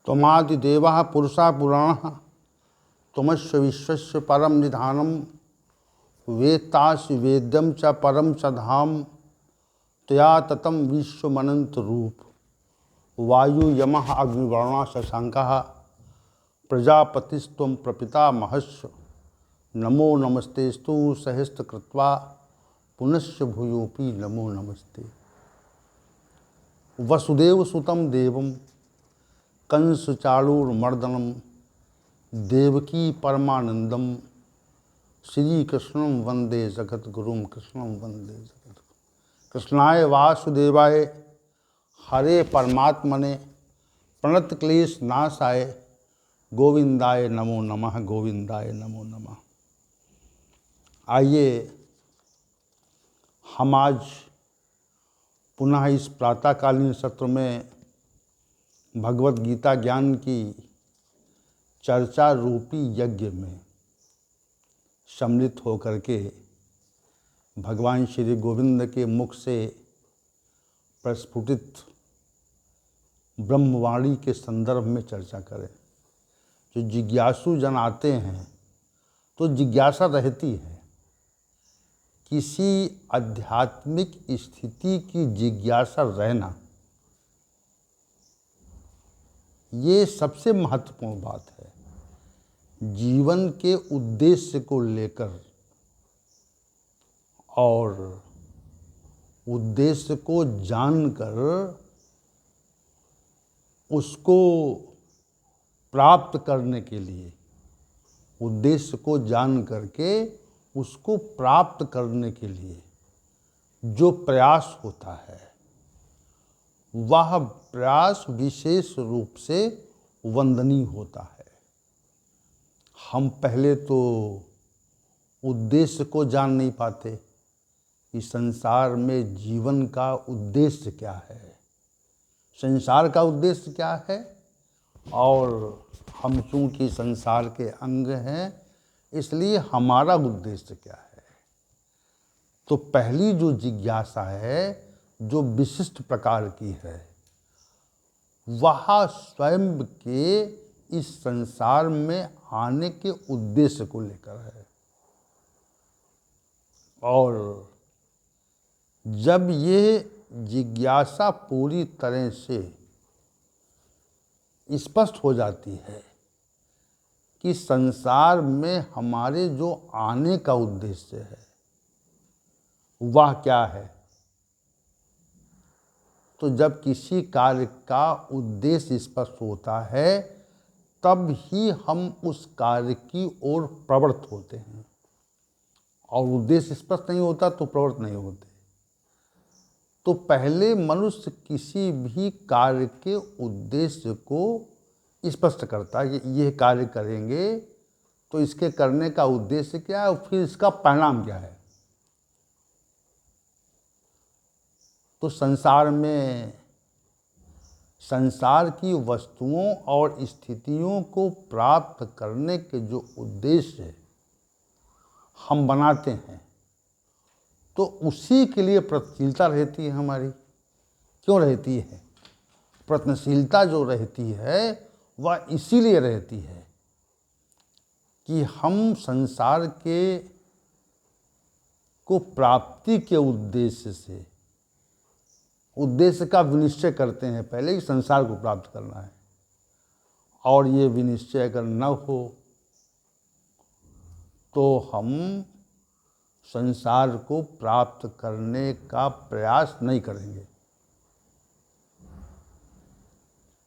त्वमादिदेवः पुरुषः पुराणः त्वमस्य विश्वस्य परम निधानम वेत्तासि वेद्यम च परम च धाम त्वया ततं विश्वमनंत रूप वायु यमः अग्निवर्णः शशांकः प्रजापतिस्त्वं प्रपितामहश्च नमो नमस्तेस्तु सहस्रकृत्वा पुनश्च भूयोऽपि नमो नमस्ते। वसुदेवसुतं देवं कंसचाणूरमर्दनं देवकी परमानंदम श्रीकृष्णं वंदे जगद्गुरुं कृष्णं वंदे जगद्गुरुं। कृष्णाय वासुदेवाय हरे परमात्मने प्रणतक्लेशनाशाय गोविंदाय नमो नमः, गोविंदाय नमो नमः। आइए हम आज पुनः इस प्रातःकालीन सत्र में भगवत गीता ज्ञान की चर्चा रूपी यज्ञ में सम्मिलित होकर के भगवान श्री गोविंद के मुख से प्रस्फुटित ब्रह्मवाणी के संदर्भ में चर्चा करें। जो जिज्ञासु जन आते हैं तो जिज्ञासा रहती है, किसी आध्यात्मिक स्थिति की जिज्ञासा रहना ये सबसे महत्वपूर्ण बात है। जीवन के उद्देश्य को लेकर और उद्देश्य को जानकर उसको प्राप्त करने के लिए, उद्देश्य को जान करके उसको प्राप्त करने के लिए जो प्रयास होता है वह प्रयास विशेष रूप से वंदनीय होता है। हम पहले तो उद्देश्य को जान नहीं पाते कि संसार में जीवन का उद्देश्य क्या है, संसार का उद्देश्य क्या है, और हम चूँकि संसार के अंग हैं इसलिए हमारा उद्देश्य क्या है। तो पहली जो जिज्ञासा है जो विशिष्ट प्रकार की है वह स्वयं के इस संसार में आने के उद्देश्य को लेकर है। और जब ये जिज्ञासा पूरी तरह से स्पष्ट हो जाती है कि संसार में हमारे जो आने का उद्देश्य है वह क्या है, तो जब किसी कार्य का उद्देश्य स्पष्ट होता है तब ही हम उस कार्य की ओर प्रवृत्त होते हैं, और उद्देश्य स्पष्ट नहीं होता तो प्रवृत्त नहीं होते। तो पहले मनुष्य किसी भी कार्य के उद्देश्य को स्पष्ट करता है कि यह कार्य करेंगे तो इसके करने का उद्देश्य क्या है और फिर इसका परिणाम क्या है। तो संसार में संसार की वस्तुओं और स्थितियों को प्राप्त करने के जो उद्देश्य हम बनाते हैं तो उसी के लिए प्रयत्नशीलता रहती है हमारी। क्यों रहती है? प्रयत्नशीलता जो रहती है वह इसीलिए रहती है कि हम संसार के को प्राप्ति के उद्देश्य से उद्देश्य का विनिश्चय करते हैं पहले कि संसार को प्राप्त करना है, और ये विनिश्चय अगर न हो तो हम संसार को प्राप्त करने का प्रयास नहीं करेंगे।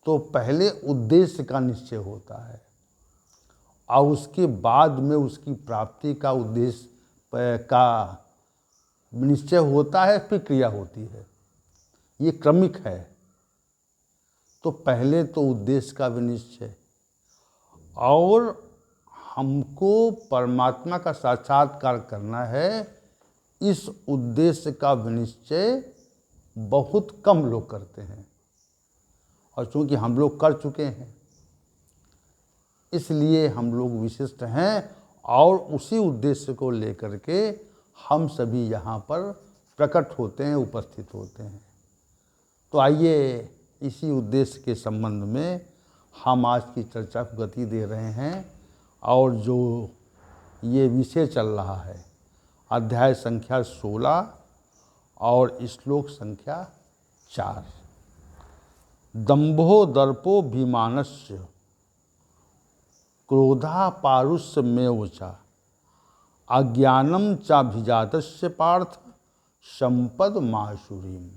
तो पहले उद्देश्य का निश्चय होता है और उसके बाद में उसकी प्राप्ति का उद्देश्य का निश्चय होता है, फिर क्रिया होती है। ये क्रमिक है। तो पहले तो उद्देश्य का विनिश्चय, और हमको परमात्मा का साक्षात्कार करना है, इस उद्देश्य का विनिश्चय बहुत कम लोग करते हैं, और चूँकि हम लोग कर चुके हैं इसलिए हम लोग विशिष्ट हैं, और उसी उद्देश्य को लेकर के हम सभी यहाँ पर प्रकट होते हैं, उपस्थित होते हैं। तो आइए इसी उद्देश्य के संबंध में हम आज की चर्चा को गति दे रहे हैं और जो ये विषय चल रहा है अध्याय संख्या 16 और श्लोक संख्या 4। दंभो दर्पो भीमानस्य क्रोधा पारुष्यमेव च अज्ञानम चाभिजातस्य पार्थ संपद माशुरीम।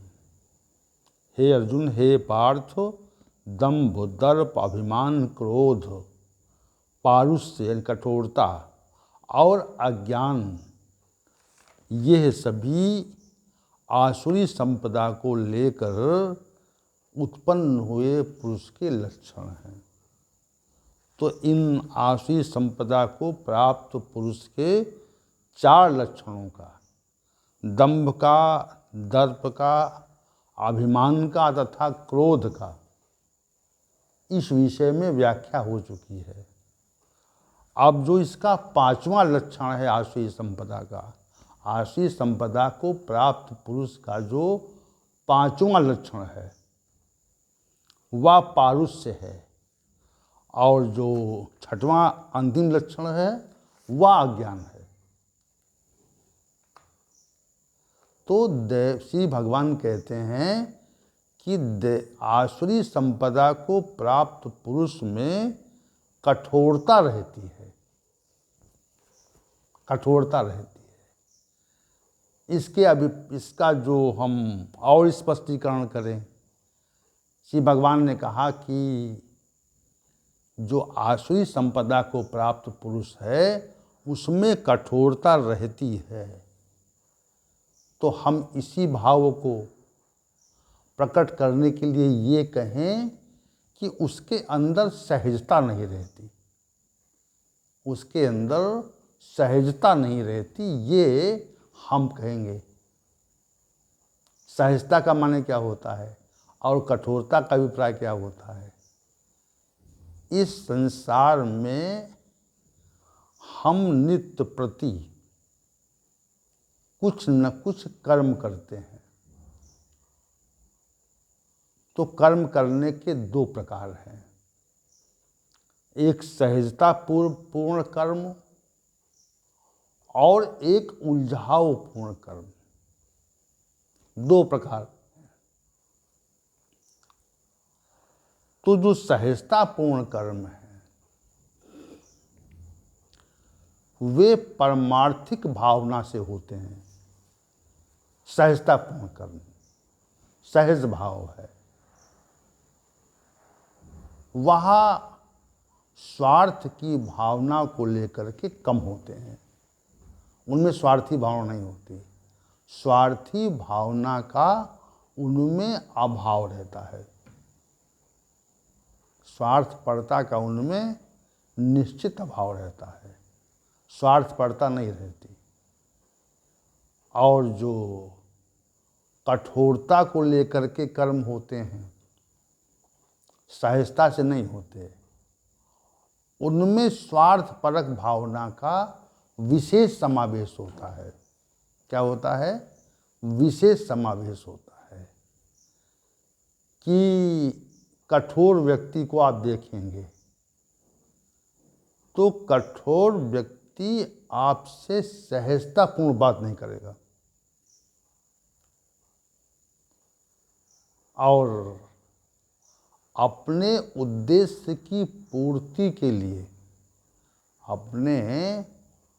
हे अर्जुन, हे पार्थ, दंभ, दर्प, अभिमान, क्रोध, पारुष्य यानी कठोरता और अज्ञान, यह सभी आसुरी संपदा को लेकर उत्पन्न हुए पुरुष के लक्षण हैं। तो इन आसुरी संपदा को प्राप्त पुरुष के 4 लक्षणों का, दंभ का, दर्प का, अभिमान का तथा क्रोध का, इस विषय में व्याख्या हो चुकी है। अब जो इसका 5वां लक्षण है आसुरी संपदा का, आसुरी संपदा को प्राप्त पुरुष का जो 5वां लक्षण है वह पारुष्य है और जो 6वां अंतिम लक्षण है वह अज्ञान है। तो श्री भगवान कहते हैं कि आसुरी संपदा को प्राप्त पुरुष में कठोरता रहती है, कठोरता रहती है। इसका जो हम और स्पष्टीकरण करें, श्री भगवान ने कहा कि जो आसुरी संपदा को प्राप्त पुरुष है उसमें कठोरता रहती है। तो हम इसी भाव को प्रकट करने के लिए ये कहें कि उसके अंदर सहजता नहीं रहती, उसके अंदर सहजता नहीं रहती, ये हम कहेंगे। सहजता का माने क्या होता है और कठोरता का अभिप्राय क्या होता है? इस संसार में हम नित्य प्रति कुछ न कुछ कर्म करते हैं। तो कर्म करने के 2 प्रकार हैं, एक सहजता पूर्ण कर्म और एक उलझाव पूर्ण कर्म, 2 प्रकार। तो जो सहजता पूर्ण कर्म है वे परमार्थिक भावना से होते हैं। सहजता पूर्ण कर्म सहज भाव है, वहाँ स्वार्थ की भावना को लेकर के कम होते हैं, उनमें स्वार्थी भावना नहीं होती। स्वार्थी भावना का उनमें अभाव रहता है, स्वार्थपरता का उनमें निश्चित अभाव रहता है, स्वार्थपरता नहीं रहती। और जो कठोरता को लेकर के कर्म होते हैं सहजता से नहीं होते, उनमें स्वार्थपरक भावना का विशेष समावेश होता है। क्या होता है? विशेष समावेश होता है कि कठोर व्यक्ति को आप देखेंगे तो कठोर व्यक्ति आपसे सहजतापूर्ण बात नहीं करेगा और अपने उद्देश्य की पूर्ति के लिए, अपने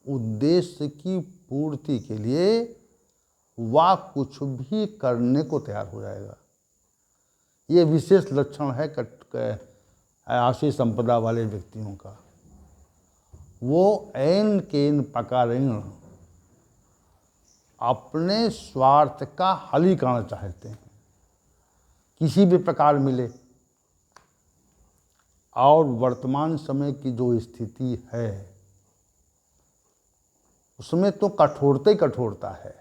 उद्देश्य की पूर्ति के लिए वह कुछ भी करने को तैयार हो जाएगा। ये विशेष लक्षण है आसुरी संपदा वाले व्यक्तियों का। वो ऐन केन प्रकारेण अपने स्वार्थ का हलीकरण चाहते हैं, किसी भी प्रकार मिले। और वर्तमान समय की जो स्थिति है उसमें तो कठोरता ही कठोरता है।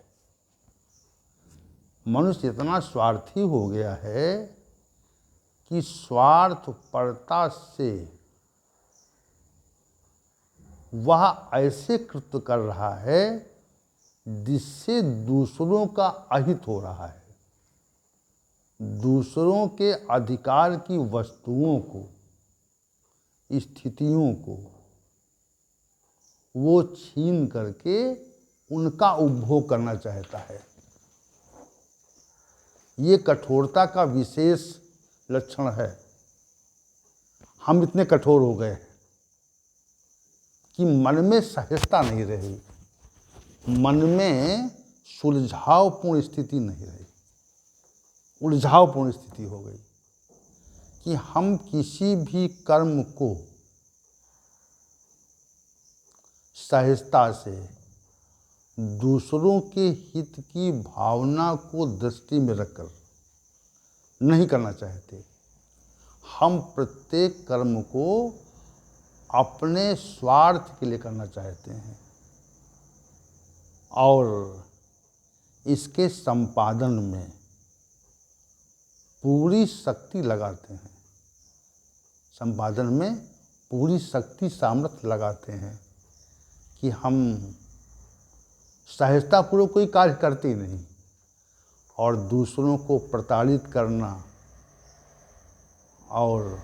मनुष्य इतना स्वार्थी हो गया है कि स्वार्थपरता से वह ऐसे कृत्य कर रहा है जिससे दूसरों का अहित हो रहा है, दूसरों के अधिकार की वस्तुओं को स्थितियों को वो छीन करके उनका उपभोग करना चाहता है। ये कठोरता का विशेष लक्षण है। हम इतने कठोर हो गए कि मन में सहजता नहीं रही, मन में सुलझावपूर्ण स्थिति नहीं रही, उलझावपूर्ण स्थिति हो गई कि हम किसी भी कर्म को सहजता से दूसरों के हित की भावना को दृष्टि में रखकर नहीं करना चाहते। हम प्रत्येक कर्म को अपने स्वार्थ के लिए करना चाहते हैं और इसके संपादन में पूरी शक्ति लगाते हैं, संपादन में पूरी शक्ति सामर्थ्य लगाते हैं कि हम सहजतापूर्वक कोई कार्य करते ही नहीं और दूसरों को प्रताड़ित करना और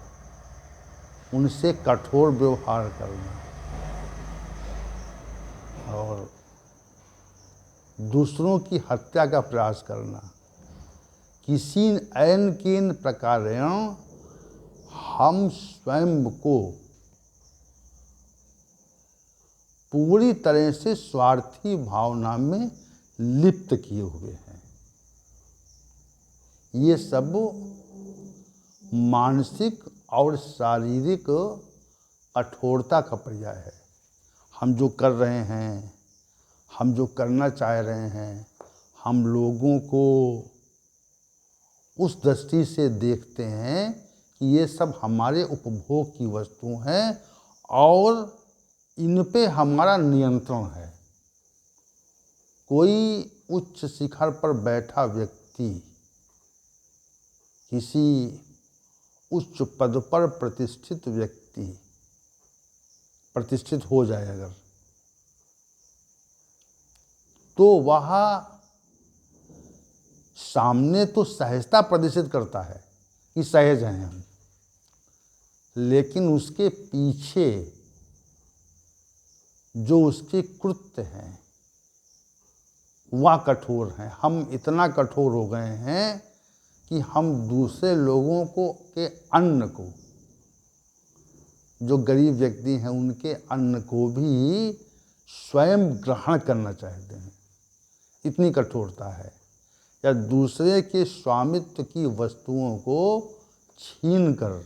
उनसे कठोर व्यवहार करना और दूसरों की हत्या का प्रयास करना, किसी ऐन केन प्रकारेण हम स्वयं को पूरी तरह से स्वार्थी भावना में लिप्त किए हुए हैं। ये सब मानसिक और शारीरिक कठोरता का पर्याय है। हम जो कर रहे हैं, हम जो करना चाह रहे हैं, हम लोगों को उस दृष्टि से देखते हैं कि ये सब हमारे उपभोग की वस्तु हैं और इन पे हमारा नियंत्रण है। कोई उच्च शिखर पर बैठा व्यक्ति किसी उच्च पद पर प्रतिष्ठित व्यक्ति प्रतिष्ठित हो जाए अगर, तो वह सामने तो सहजता प्रदर्शित करता है कि सहज हैं हम, लेकिन उसके पीछे जो उसके कृत्य हैं वह कठोर हैं। हम इतना कठोर हो गए हैं कि हम दूसरे लोगों को के अन्न को, जो गरीब व्यक्ति हैं उनके अन्न को भी स्वयं ग्रहण करना चाहते हैं, इतनी कठोरता है। या दूसरे के स्वामित्व की वस्तुओं को छीनकर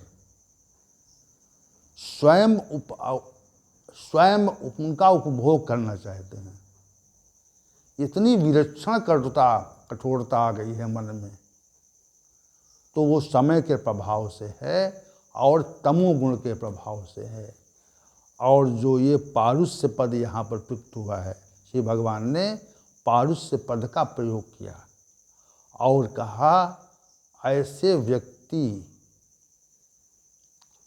स्वयं उनका उपभोग करना चाहते हैं। इतनी विलक्षण कठोरता आ गई है मन में, तो वो समय के प्रभाव से है और तमोगुण के प्रभाव से है। और जो ये पारुष्य पद यहाँ पर प्रयुक्त हुआ है, श्री भगवान ने पारुष्य पद का प्रयोग किया और कहा ऐसे व्यक्ति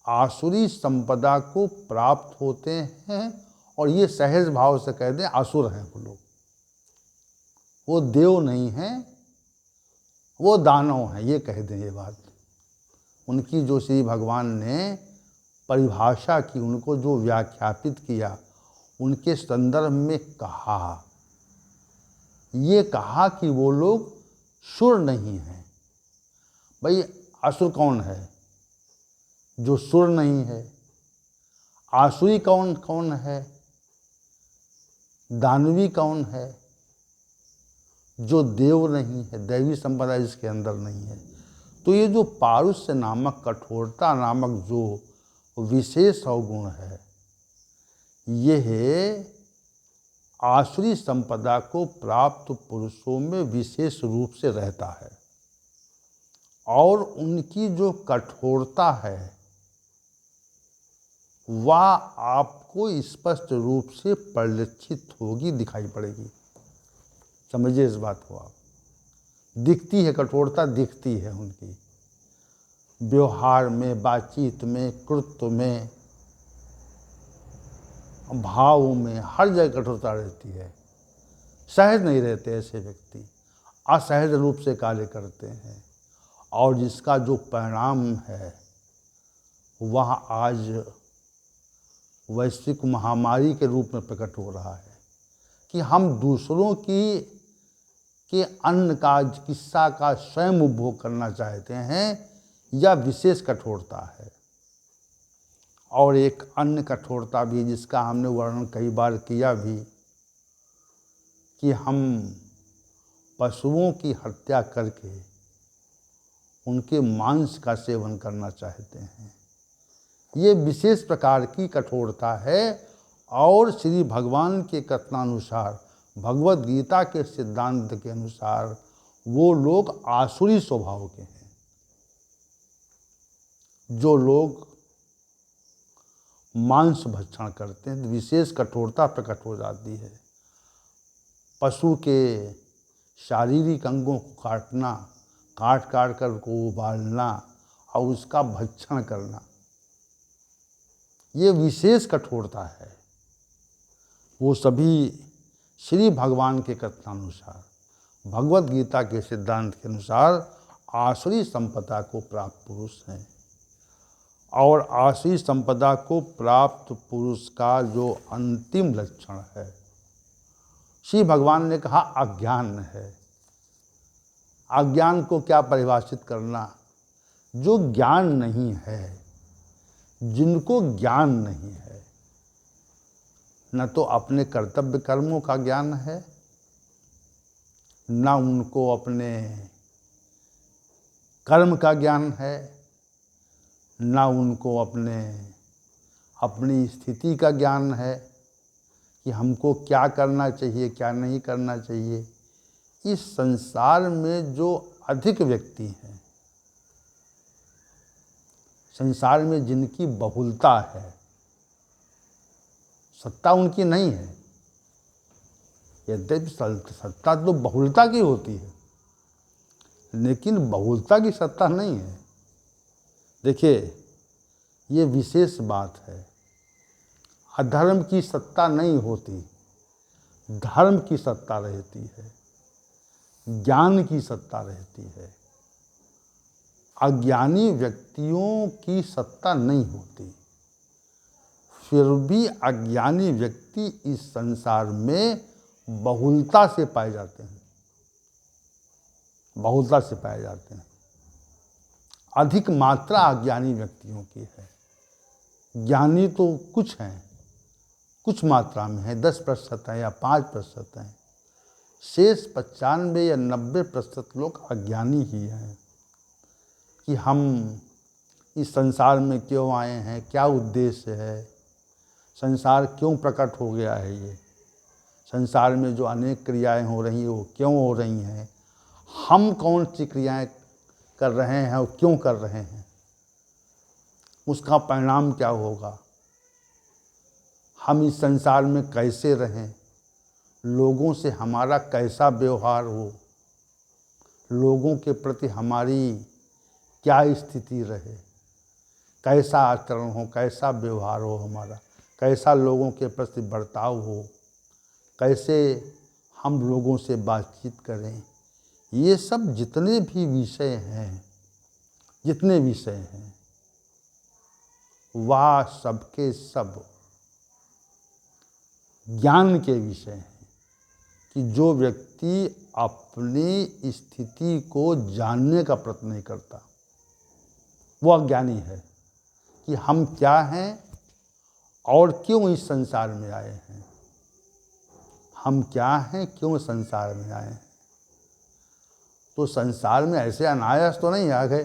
आसुरी संपदा को प्राप्त होते हैं। और ये सहज भाव से कह दें असुर हैं वो लोग, वो देव नहीं हैं, वो दानव हैं, ये कह दें ये बात। उनकी जो श्री भगवान ने परिभाषा की, उनको जो व्याख्यापित किया, उनके संदर्भ में कहा, ये कहा कि वो लोग सुर नहीं हैं। भाई असुर कौन है? जो सुर नहीं है। आसुरी कौन कौन है? दानवी कौन है? जो देव नहीं है, दैवी संपदा जिसके अंदर नहीं है। तो ये जो पारुष्य नामक, कठोरता नामक जो विशेष अवगुण है, यह आसुरी संपदा को प्राप्त पुरुषों में विशेष रूप से रहता है। और उनकी जो कठोरता है वह आपको स्पष्ट रूप से परिलक्षित होगी, दिखाई पड़ेगी। समझिए इस बात को आप। दिखती है, कठोरता दिखती है उनकी व्यवहार में, बातचीत में, कृत्य में, भाव में, हर जगह कठोरता रहती है। सहज नहीं रहते ऐसे व्यक्ति, असहज रूप से कार्य करते हैं। और जिसका जो परिणाम है वह आज वैश्विक महामारी के रूप में प्रकट हो रहा है कि हम दूसरों के अन्न का, चिकित्सा का स्वयं उपभोग करना चाहते हैं, या विशेष कठोरता है। और एक अन्य कठोरता भी, जिसका हमने वर्णन कई बार किया भी, कि हम पशुओं की हत्या करके उनके मांस का सेवन करना चाहते हैं। ये विशेष प्रकार की कठोरता है। और श्री भगवान के कथनानुसार, भगवत गीता के सिद्धांत के अनुसार, वो लोग आसुरी स्वभाव के हैं। जो लोग मांस भक्षण करते हैं, विशेष कठोरता प्रकट हो जाती है। पशु के शारीरिक अंगों को काटना, काट कर उसको उबालना और उसका भक्षण करना, ये विशेष कठोरता है। वो सभी श्री भगवान के कथनानुसार, भगवत गीता के सिद्धांत के अनुसार आसुरी संपदा को प्राप्त पुरुष हैं। और आसुरी संपदा को प्राप्त पुरुष का जो अंतिम लक्षण है, श्री भगवान ने कहा अज्ञान है। अज्ञान को क्या परिभाषित करना? जो ज्ञान नहीं है, जिनको ज्ञान नहीं है, न तो अपने कर्तव्य कर्मों का ज्ञान है, न उनको अपने कर्म का ज्ञान है, न उनको अपनी स्थिति का ज्ञान है कि हमको क्या करना चाहिए, क्या नहीं करना चाहिए। इस संसार में जो अधिक व्यक्ति हैं, संसार में जिनकी बहुलता है, सत्ता उनकी नहीं है। यद्यपि सत्ता तो बहुलता की होती है, लेकिन बहुलता की सत्ता नहीं है। देखिए, ये विशेष बात है। अधर्म की सत्ता नहीं होती, धर्म की सत्ता रहती है, ज्ञान की सत्ता रहती है। अज्ञानी व्यक्तियों की सत्ता नहीं होती। फिर भी अज्ञानी व्यक्ति इस संसार में बहुलता से पाए जाते हैं, बहुलता से पाए जाते हैं। अधिक मात्रा अज्ञानी व्यक्तियों की है। ज्ञानी तो कुछ हैं, कुछ मात्रा में है, 10% हैं या 5% हैं। शेष 95 या 90% लोग अज्ञानी ही हैं कि हम इस संसार में क्यों आए हैं, क्या उद्देश्य है, संसार क्यों प्रकट हो गया है। ये संसार में जो अनेक क्रियाएं हो रही हैं वो क्यों हो रही हैं, हम कौन सी क्रियाएं कर रहे हैं और क्यों कर रहे हैं, उसका परिणाम क्या होगा, हम इस संसार में कैसे रहें, लोगों से हमारा कैसा व्यवहार हो, लोगों के प्रति हमारी क्या स्थिति रहे, कैसा आचरण हो, कैसा व्यवहार हो हमारा, कैसा लोगों के प्रति बर्ताव हो, कैसे हम लोगों से बातचीत करें। ये सब जितने भी विषय हैं, जितने विषय हैं, वह सबके सब ज्ञान के विषय हैं कि जो व्यक्ति अपनी स्थिति को जानने का प्रयत्न नहीं करता, वो अज्ञानी है कि हम क्या हैं और क्यों इस संसार में आए हैं। हम क्या हैं, क्यों संसार में आए हैं। तो संसार में ऐसे अनायास तो नहीं आ गए,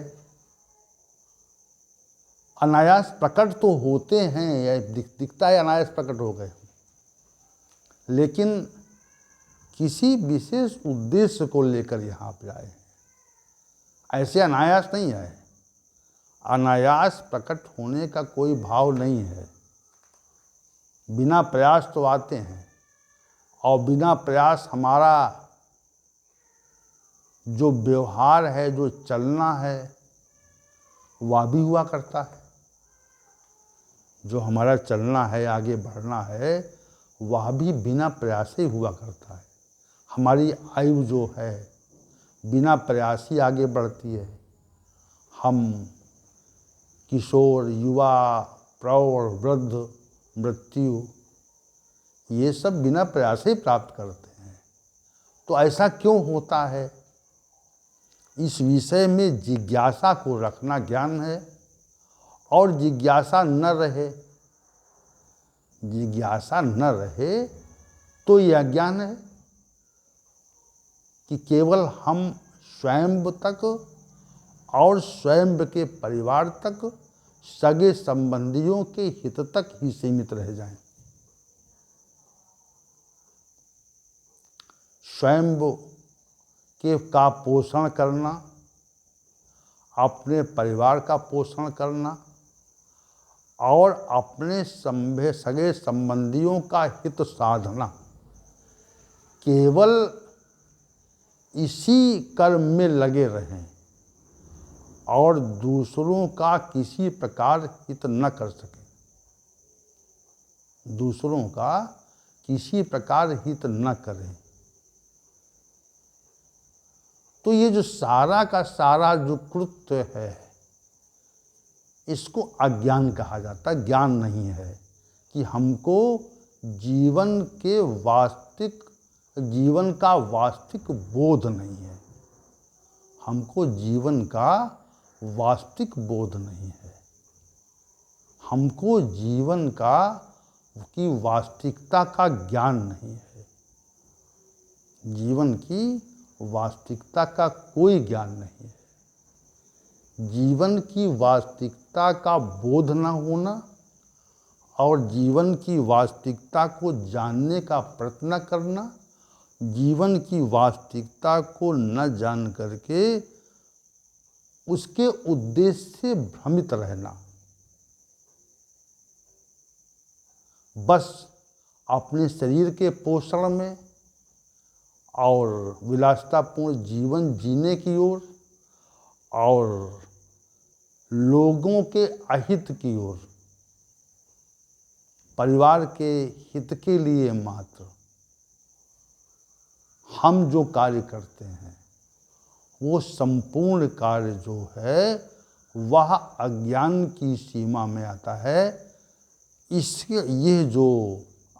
अनायास प्रकट तो होते हैं, या दिखता है अनायास प्रकट हो गए, लेकिन किसी विशेष उद्देश्य को लेकर यहाँ पे आए हैं। ऐसे अनायास नहीं आए। अनायास प्रकट होने का कोई भाव नहीं है। बिना प्रयास तो आते हैं, और बिना प्रयास हमारा जो व्यवहार है, जो चलना है, वह भी हुआ करता है। जो हमारा चलना है, आगे बढ़ना है, वह भी बिना प्रयास ही हुआ करता है। हमारी आयु जो है बिना प्रयास ही आगे बढ़ती है। हम किशोर, युवा, प्रौढ़, वृद्ध मृत्यु, ये सब बिना प्रयास ही प्राप्त करते हैं। तो ऐसा क्यों होता है? इस विषय में जिज्ञासा को रखना ज्ञान है, और जिज्ञासा न रहे, जिज्ञासा न रहे तो यह अज्ञान है कि केवल हम स्वयं तक और स्वयं के परिवार तक, सगे संबंधियों के हित तक ही सीमित रह जाएं। स्वयं के का पोषण करना, अपने परिवार का पोषण करना और अपने सगे संबंधियों का हित साधना, केवल इसी कर्म में लगे रहें और दूसरों का किसी प्रकार हित न कर सकें, दूसरों का किसी प्रकार हित न करें, तो ये जो सारा का सारा जो कृत्य है, इसको अज्ञान कहा जाता है। ज्ञान नहीं है कि हमको जीवन का वास्तविक बोध नहीं है, हमको जीवन का वास्तविक बोध नहीं है, हमको जीवन की वास्तविकता का ज्ञान नहीं है, जीवन की वास्तविकता का कोई ज्ञान नहीं है। जीवन की वास्तविकता का बोध न होना और जीवन की वास्तविकता को जानने का प्रयत्न करना, जीवन की वास्तविकता को न जान करके उसके उद्देश्य से भ्रमित रहना, बस अपने शरीर के पोषण में और विलासितापूर्ण जीवन जीने की ओर और लोगों के अहित की ओर, परिवार के हित के लिए मात्र हम जो कार्य करते हैं, वो संपूर्ण कार्य जो है वह अज्ञान की सीमा में आता है। इसके ये जो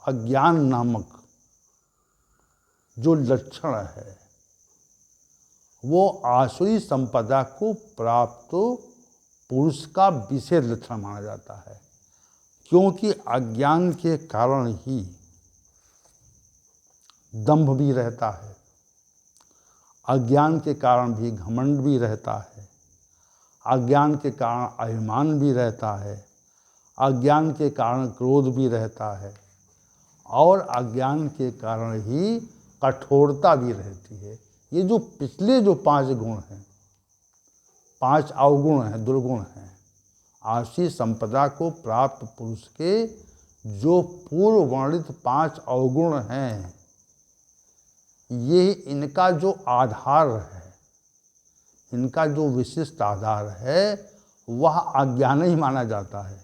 अज्ञान नामक जो लक्षण है, वो आसुरी संपदा को प्राप्त पुरुष का विशेष लक्षण माना जाता है, क्योंकि अज्ञान के कारण ही दंभ भी रहता है, अज्ञान के कारण भी घमंड भी रहता है, अज्ञान के कारण अभिमान भी रहता है, अज्ञान के कारण क्रोध भी रहता है और अज्ञान के कारण ही कठोरता भी रहती है। ये जो पिछले जो 5 गुण हैं, 5 अवगुण हैं, दुर्गुण हैं, आसुरी संपदा को प्राप्त पुरुष के जो पूर्व वर्णित 5 अवगुण हैं, ये इनका जो आधार है, इनका जो विशिष्ट आधार है, वह अज्ञान ही माना जाता है।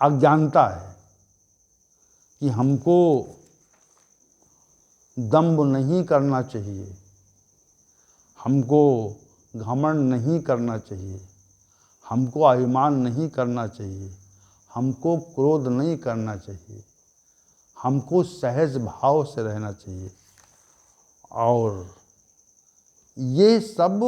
अज्ञानता है कि हमको दंभ नहीं करना चाहिए, हमको घमंड नहीं करना चाहिए, हमको अभिमान नहीं करना चाहिए, हमको क्रोध नहीं करना चाहिए, हमको सहज भाव से रहना चाहिए। और ये सब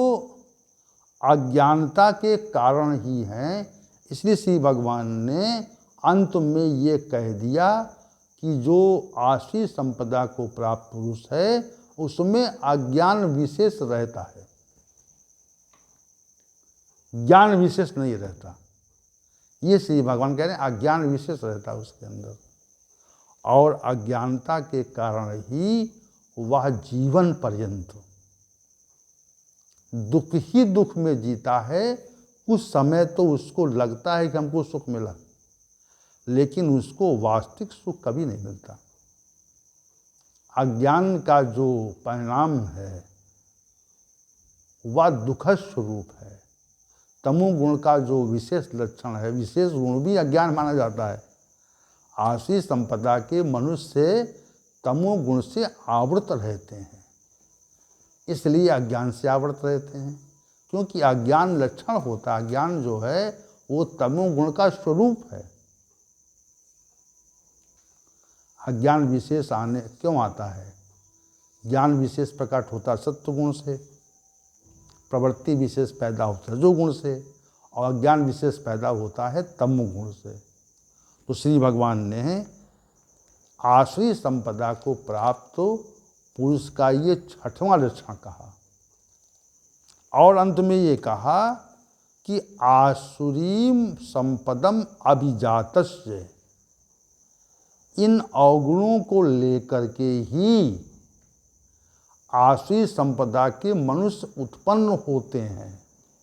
अज्ञानता के कारण ही हैं। इसलिए श्री भगवान ने अंत में ये कह दिया कि जो आसुरी संपदा को प्राप्त पुरुष है, उसमें अज्ञान विशेष रहता है, ज्ञान विशेष नहीं रहता। ये श्री भगवान कह रहे हैं, अज्ञान विशेष रहता है उसके अंदर, और अज्ञानता के कारण ही वह जीवन पर्यंत दुख ही दुख में जीता है। कुछ समय तो उसको लगता है कि हमको सुख मिला, लेकिन उसको वास्तविक सुख कभी नहीं मिलता। अज्ञान का जो परिणाम है वह दुखद स्वरूप है। तमोगुण का जो विशेष लक्षण है, विशेष गुण भी अज्ञान माना जाता है। आसुरी संपदा के मनुष्य तमोगुण से आवृत रहते हैं, इसलिए अज्ञान से आवृत रहते हैं, क्योंकि अज्ञान लक्षण होता है। अज्ञान जो है वो तमोगुण का स्वरूप है। अज्ञान विशेष आने क्यों आता है? ज्ञान विशेष प्रकट होता सत्व गुण से, प्रवृत्ति विशेष पैदा होता है रजोगुण से, और अज्ञान विशेष पैदा होता है तम गुण से। तो श्री भगवान ने आश्रय संपदा को प्राप्त पुरुष का ये 6वां लक्षण कहा, और अंत में ये कहा कि आसुरीम संपदम अभिजातस्य, इन अवगुणों को लेकर के ही आसुरी संपदा के मनुष्य उत्पन्न होते हैं।